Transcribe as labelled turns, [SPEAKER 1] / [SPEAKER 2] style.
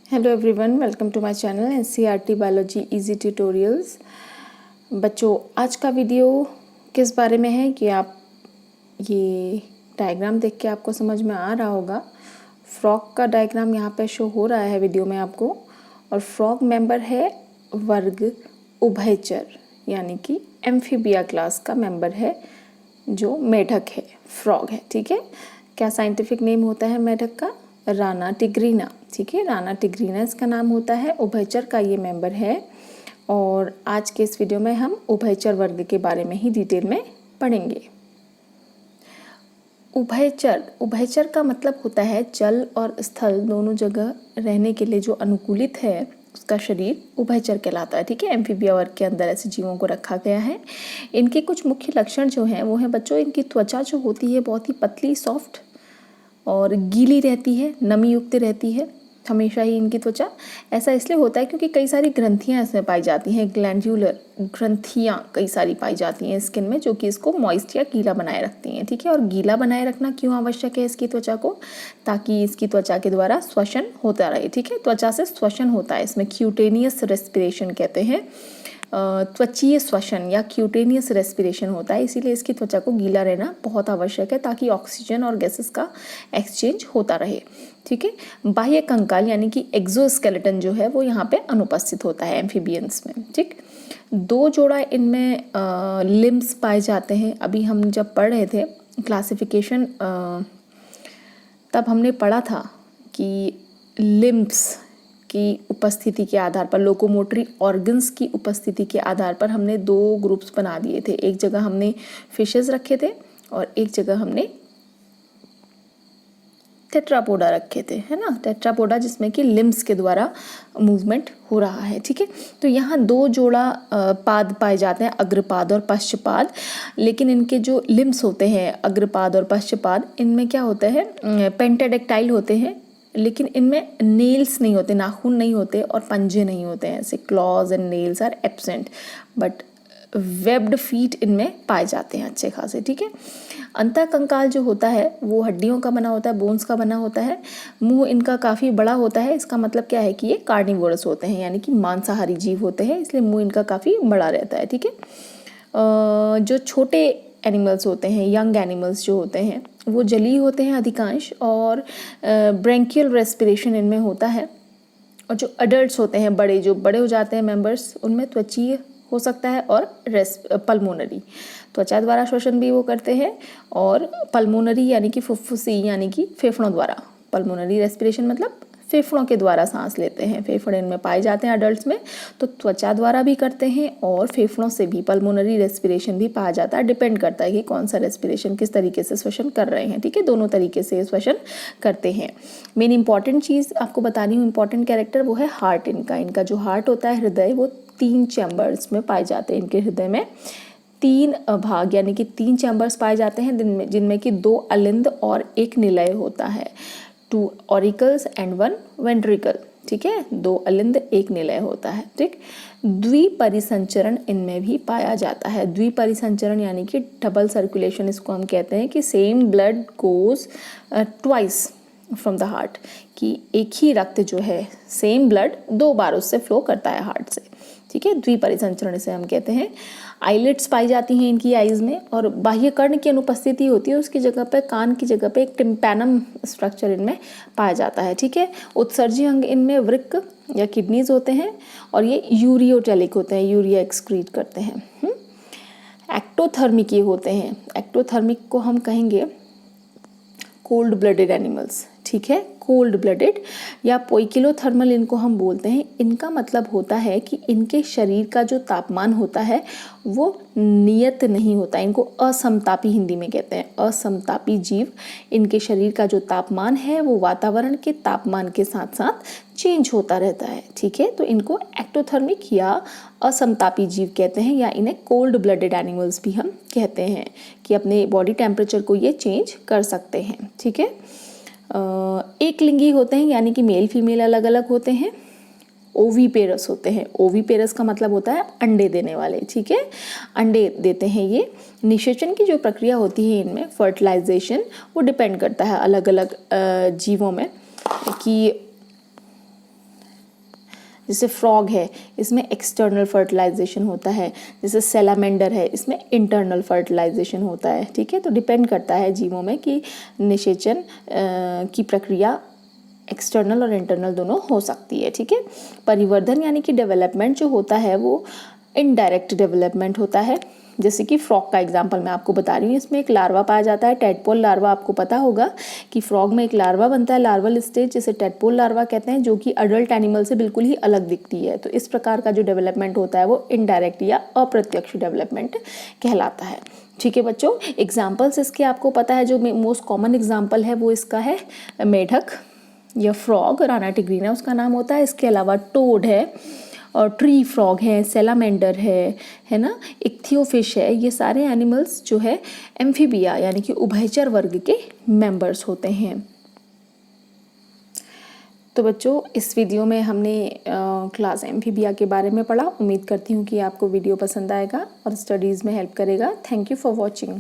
[SPEAKER 1] Hello everyone, welcome to my channel NCERT biology easy tutorials. बच्चों, आज का video किस बारे में है कि आप ये डायग्राम देख के आपको समझ में आ रहा होगा। फ्रॉग का डायग्राम यहाँ पे शो हो रहा है वीडियो में आपको। और फ्रॉग मेंबर है वर्ग उभयचर, यानी कि एम्फीबिया क्लास का मेंबर है जो मेढक है, फ्रॉग है। ठीक है, क्या साइंटिफिक नेम होता है मेढक का? राना टिग्रीना। ठीक है, राना टिग्रीना इसका नाम होता है। उभयचर का ये मेंबर है। और आज के इस वीडियो में हम उभयचर वर्ग के बारे में ही डिटेल में पढ़ेंगे। उभयचर का मतलब होता है जल और स्थल दोनों जगह रहने के लिए जो अनुकूलित है, उसका शरीर उभयचर कहलाता है। ठीक है, एम्फीबिया वर्ग के अंदर ऐसे जीवों को रखा गया है। इनके कुछ मुख्य लक्षण जो हैं वो हैं बच्चों, इनकी त्वचा जो होती है बहुत ही पतली, सॉफ्ट और गीली रहती है, नमी युक्त रहती है हमेशा ही इनकी त्वचा। ऐसा इसलिए होता है क्योंकि कई सारी ग्रंथियां इसमें पाई जाती हैं, ग्लैंड्यूलर ग्रंथियां कई सारी पाई जाती हैं स्किन में, जो कि इसको मॉइस्ट या गीला बनाए रखती हैं। ठीक है, और गीला बनाए रखना क्यों आवश्यक है इसकी त्वचा को? ताकि इसकी त्वचा के द्वारा श्वसन होता रहे। ठीक है, त्वचा से श्वसन होता है, इसमें क्यूटेनियस रेस्पिरेशन कहते हैं, त्वचीय श्वसन या क्यूटेनियस रेस्पिरेशन होता है। इसीलिए इसकी त्वचा को गीला रहना बहुत आवश्यक है ताकि ऑक्सीजन और गैसेस का एक्सचेंज होता रहे। ठीक है, बाह्य कंकाल यानी कि एक्सोस्केलेटन जो है वो यहाँ पे अनुपस्थित होता है एम्फीबियंस में। ठीक, दो जोड़ा इनमें लिम्स पाए जाते हैं। अभी हम जब पढ़ रहे थे क्लासिफिकेशन, तब हमने पढ़ा था कि लिम्स की उपस्थिति के आधार पर, लोकोमोटरी ऑर्गन्स की उपस्थिति के आधार पर हमने दो ग्रुप्स बना दिए थे। एक जगह हमने फिशेस रखे थे और एक जगह हमने टेट्रापोडा रखे थे, है ना। टेट्रापोडा जिसमें कि लिम्स के द्वारा मूवमेंट हो रहा है। ठीक है, तो यहाँ दो जोड़ा पाद पाए जाते हैं, अग्रपाद और पश्चपाद। लेकिन इनके जो लिम्स होते हैं, अग्रपाद और पश्चपाद, इनमें क्या होता है, पेंटाडेक्टाइल होते हैं, लेकिन इनमें नेल्स नहीं होते, नाखून नहीं होते और पंजे नहीं होते हैं। ऐसे claws and nails are absent, but webbed feet इनमें पाए जाते हैं अच्छे खासे। ठीक है, अंतःकंकाल जो होता है वो हड्डियों का बना होता है, बोन्स का बना होता है। मुंह इनका काफ़ी बड़ा होता है। इसका मतलब क्या है कि ये कार्निवोरस होते हैं, यानी कि मांसाहारी जीव होते हैं, इसलिए मुंह इनका काफ़ी बड़ा रहता है। ठीक है, जो छोटे एनिमल्स होते हैं, यंग एनिमल्स जो होते हैं, वो जलीय होते हैं अधिकांश, और ब्रेंकियल रेस्पिरेशन इनमें होता है। और जो अडल्ट्स होते हैं, बड़े जो बड़े हो जाते हैं मेंबर्स, उनमें त्वचीय हो सकता है और पल्मोनरी, त्वचा द्वारा श्वसन भी वो करते हैं, और पल्मोनरी यानी कि फुफ्फुसी यानी कि फेफड़ों द्वारा। पल्मोनरी रेस्पिरेशन मतलब फेफड़ों के द्वारा सांस लेते हैं। फेफड़े इनमें पाए जाते हैं अडल्ट्स में, तो त्वचा द्वारा भी करते हैं और फेफड़ों से भी पल्मोनरी रेस्पिरेशन भी पाया जाता है। डिपेंड करता है कि कौन सा रेस्पिरेशन किस तरीके से श्वसन कर रहे हैं। ठीक है, दोनों तरीके से श्वसन करते हैं। मेन इंपॉर्टेंट चीज़ आपको बतानी हूँ, इंपॉर्टेंट कैरेक्टर, वो है हार्ट। इनका जो हार्ट होता है, हृदय, वो 3 चैम्बर्स में पाए जाते हैं। इनके हृदय में 3 भाग यानी कि 3 चैम्बर्स पाए जाते हैं, जिनमें कि 2 अलिंद और 1 निलय होता है। 2 ऑरिकल्स एंड 1 वेंट्रिकल। ठीक है, 2 अलिंद 1 निलय होता है। ठीक, द्विपरिसंचरण इनमें भी पाया जाता है। द्विपरिसंचरण यानी कि डबल सर्कुलेशन, इसको हम कहते हैं कि same blood goes twice from the heart, कि एक ही रक्त जो है, सेम ब्लड 2 बार उससे फ्लो करता है हार्ट से। ठीक है, द्विपरिसंचरण इसे हम कहते हैं। आईलिड्स पाई जाती हैं इनकी आईज में, और बाह्य कर्ण की अनुपस्थिति होती है, उसकी जगह पे, कान की जगह पे, एक टिम्पैनम स्ट्रक्चर इनमें पाया जाता है। ठीक है, उत्सर्जी अंग इनमें वृक्क या किडनीज होते हैं, और ये यूरियोटेलिक होते हैं, यूरिया एक्सक्रीट करते हैं। एक्टोथर्मिक ये होते हैं। एक्टोथर्मिक को हम कहेंगे कोल्ड ब्लडेड एनिमल्स। ठीक है, कोल्ड ब्लडेड या पोइकिलोथर्मल इनको हम बोलते हैं। इनका मतलब होता है कि इनके शरीर का जो तापमान होता है वो नियत नहीं होता। इनको असमतापी हिंदी में कहते हैं, असमतापी जीव। इनके शरीर का जो तापमान है वो वातावरण के तापमान के साथ साथ चेंज होता रहता है। ठीक है, तो इनको एक्टोथर्मिक या असमतापी जीव कहते हैं, या इन्हें कोल्ड ब्लडेड एनिमल्स भी हम कहते हैं, कि अपने बॉडी टेम्परेचर को ये चेंज कर सकते हैं। ठीक है, एक लिंगी होते हैं, यानी कि मेल फीमेल अलग अलग होते हैं। ओवीपेरस होते हैं। ओवीपेरस का मतलब होता है अंडे देने वाले। ठीक है, अंडे देते हैं ये। निषेचन की जो प्रक्रिया होती है इनमें, फर्टिलाइजेशन, वो डिपेंड करता है अलग अलग जीवों में कि जैसे फ्रॉग है इसमें एक्सटर्नल फर्टिलाइजेशन होता है, जैसे सैलामेंडर है इसमें इंटरनल फर्टिलाइजेशन होता है। ठीक है, तो डिपेंड करता है जीवों में कि निषेचन की प्रक्रिया एक्सटर्नल और इंटरनल दोनों हो सकती है। ठीक है, परिवर्धन यानी कि डेवलपमेंट जो होता है वो इनडायरेक्ट डेवलपमेंट होता है। जैसे कि फ्रॉग का एग्जांपल मैं आपको बता रही हूँ, इसमें एक लार्वा पाया जाता है, टेडपोल लार्वा। आपको पता होगा कि फ्रॉग में एक लार्वा बनता है, लार्वल स्टेज, जिसे टेडपोल लार्वा कहते हैं, जो कि अडल्ट एनिमल से बिल्कुल ही अलग दिखती है। तो इस प्रकार का जो डेवलपमेंट होता है वो इनडायरेक्ट या अप्रत्यक्ष डेवलपमेंट कहलाता है। ठीक है बच्चों, एग्जाम्पल्स इसके आपको पता है, जो मोस्ट कॉमन एग्जाम्पल है वो इसका है मेढक या फ्रॉग, राना टिग्रीना उसका नाम होता है। इसके अलावा टोड है और ट्री फ्रॉग है, सैलामेंडर है ना, इक्थियोफिश है। ये सारे एनिमल्स जो है एम्फीबिया यानी कि उभयचर वर्ग के मेंबर्स होते हैं। तो बच्चों इस वीडियो में हमने क्लास एम्फीबिया के बारे में पढ़ा। उम्मीद करती हूँ कि आपको वीडियो पसंद आएगा और स्टडीज़ में हेल्प करेगा। Thank you for watching.